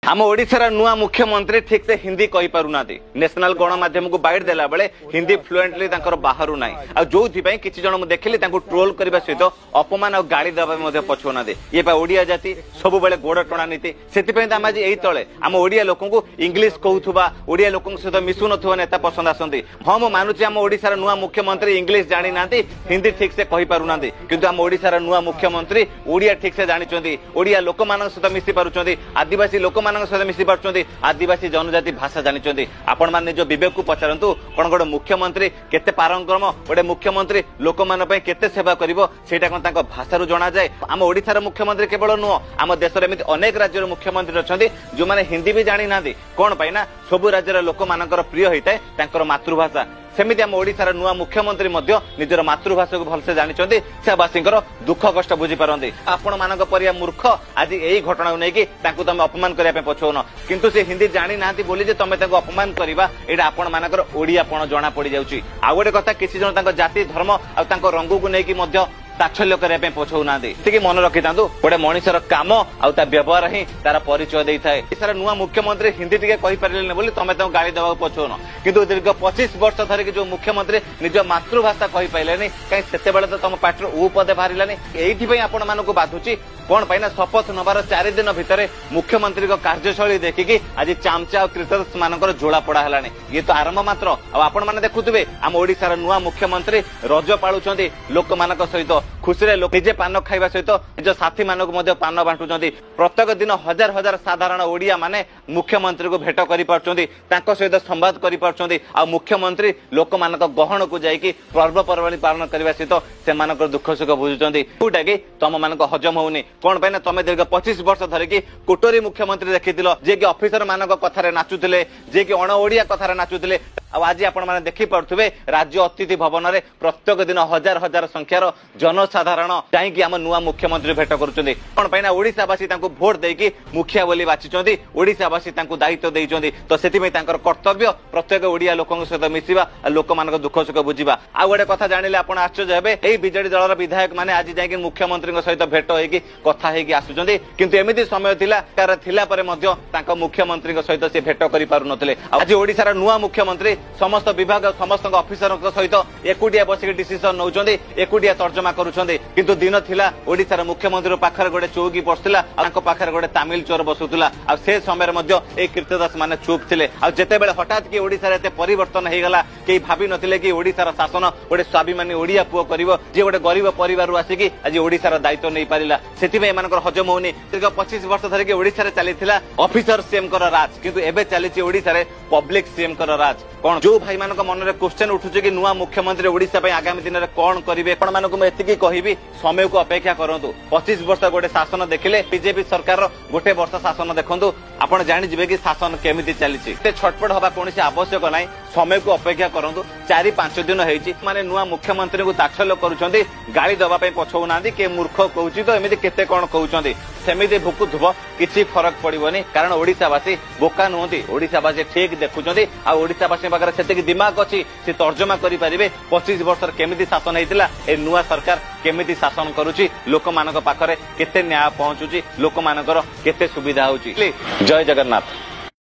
आम ओडिशार नुआ मुख्यमंत्री ठीक से हिंदी कही पारुना नेशनल गणमाध्यम को बाइट देला बेले हिंदी फ्लुएंटली बाहर ना आ जो किसी जन देखिली ट्रोल करने सहित अपमान और गाड़ी देवा पछुना ये ओडिया जाति सब बेले गोड़ टणा नीति से आम आज यही तले आम ओडिया लोक इंग्लीश कहूबा ओडिया लोक सहित मिशु न नेता पसंद आसती हाँ मु मानुची आम ओडिशार नुआ मुख्यमंत्री इंग्लीश जानी ना हिंदी ठीक से कही पारुना किंतु आम ओडिशार नुआ मुख्यमंत्री ओडिया ठीक से जानी ओडिया लोक सहित मिशि पारुछंती आदिवासी लोक सहित मिशि पारुछंती आदिवासी जनजाति भाषा जानी आपण मान निज विवेक को पचारतु कौन गोटे मुख्यमंत्री केते पारंगम गोटे मुख्यमंत्री लोक मान केते सेवा करिवो सेटा कोन ताको भाषारु जणा जाय आम ओडिशार मुख्यमंत्री केवल नुह आम देशर एमि अनेक राज्यर मुख्यमंत्री अछंती जो माने हिंदी भी जानी नांदी कोन पाई ना सबु राज्यर लोक मानकर प्रिय होइताय तांकर मातृभाषा सेमिति आम ओडिशार नुआ मुख्यमंत्री निजर मातृभाषा को भलसे जानिचंती सेवासी दुख कष्ट बुझी पारंती आपण मानक परिया मूर्ख आज यही घटना नहीं तांकु तमे अपमान करिया पे पछौन किंतु से हिंदी जानी नांती बोली जे तमे तांको अपमान करबा एडा आपण मानकर ओडियापण जणा पड़ी जाउची आ गोटे कथा किसी जन तांको जाति धर्म आ तांको रंग को नेकी मध्य ताच्छल्य करने पछौ ना मन रखी था गोटे मनीषर कम आ व्यवहार ही तार परिचय दे था नुआ मुख्यमंत्री हिंदी टी कही पारे बोली तुम गाड़ी देवा पछौन किंतु दीर्घ 25 वर्ष धरिक जो मुख्यमंत्री निज मातृभाषा कही पारे कहीं से तो तुम पार्टी ऊ पदे बाहर ये आपण मानक बाधुची कौन पाई ना शपथ नबार 4 दिन भितर मुख्यमंत्री कार्यशैली देखिकी आज चामचा और क्रिकेटर्स मानकर झोला पड़ा है ये तो आरंभ मात्र आपण मैंने देखुवे आम ओडिशार नुआ मुख्यमंत्री रज पालुंट लोक मान सहित खुशी निजे पान खाइबा सहित निज साथी मानक पान बांटुंट प्रत्येक दिन हजार हजार साधारण ओडिया माने मुख्यमंत्री को भेट कर सहित संवाद कर मुख्यमंत्री लोक मान गहन को जाकि पर्वपर्वाणी पालन करने सहित से दुख सुख बुझुंट जोटा कि तुम मान हजम होनी कौन पाई ना तुम दीर्घ 25 वर्ष धरिकी कोटरी मुख्यमंत्री देखिथिल जे कि ऑफिसर मानक कथारे नाचुथिले जे कि अण ओडिया कथारे नाचुथिले आज आपण माने देखि पार्थुबे राज्य अतिथि भवन रे प्रत्येक दिन हजार हजार संख्यार जनसाधारण जाईकि आम नुआ मुख्यमंत्री भेट करुछन्ती कोन पाइना ओडिशावासी तांको भोट देकी मुखिया बोली बाछिछन्ती ओडिशावासी तांको दायित्व देइछन्ती तो सेतिमे तांकर कर्तव्य प्रत्येक ओडिया लोकଙ୍କ सहित मिसिबा लोक मानक दुख सुख बुझिबा आ गोटे कथा जानिले आपण आश्चर्य हेबे एई बीजेडी दलर विधायक माने आज जाईकि मुख्यमंत्री सहित भेट होईकि कथा हेकि आसुछन्ती किंतु एमिति समय थिला कार थिला परे मध्य तांको मुख्यमंत्री सहित से भेट करि पारु नथिले आज ओडिशार नुआ मुख्यमंत्री समस्त विभाग समस्त ऑफिसर सहित एकुटिया बसिक डिसीजन नौचंदी एकुटिया तर्जमा करुछंदी किंतु दिन थिला ओडिशार मुख्यमंत्री पाखर गोटे चौकी पड़थिला तांको पाखर गोटे तमिल चोर बसुथिला आ से समय मध्ये ए कीर्तिदास माने चुप थिले आ जेतेबेले हठात कि ओडिशार एते परिवर्तन हे गला केही भाबी नथिले कि ओडिशार शासन गोटे स्वाभिमानी ओडिया पुओ करिवो जे गोटे गरीब परिवार आसिकी आज ओडिशार दायित्व नै पारिला सेतिबे एमानकर हजम होनी दीर्घ 25 वर्ष धरिक ओडिशार चलीथिला ऑफिसर सीएम कर राज किंतु एबे चलीछि ओडिशार पब्लिक सीएम कर राज कौन जो भाई मान मन में क्वेश्चन उठुचे कि नुआ मुख्यमंत्री ओडिशा आगामी दिन में कौन करेंगे कौन मानक मुझे कहबी समय को अपेक्षा करूँ 25 वर्ष गोटे शासन देखिले बीजेपी सरकार गोटे वर्ष शासन देखु आपड़ जाणिजे कि शासन केमी चली छटपट हवा कौन आवश्यक ना समय को अपेक्षा करूँ 4-5 दिन होती माने नुआ मुख्यमंत्री को ताच्छल्य करुँच गाड़ी देवाई पछौना किए मूर्ख कहूँ तो एमती केते कौन कहते सेमिति भुकुथुब किसी फरक पड़ोनी कारण ओडिशावासी बोका नुहति ओडिशावासी ठीक देखुंट आ ओडिशावासी पाखे से दिमाग अच्छी से तर्जमा करें 25 वर्ष केमिति शासन होता ए नुआ सरकार केमिति शासन करुच्ची लोक मान पाखरे केते न्याय पहुंचुची लोक मानकर केते सुविधा होची। जय जगन्नाथ।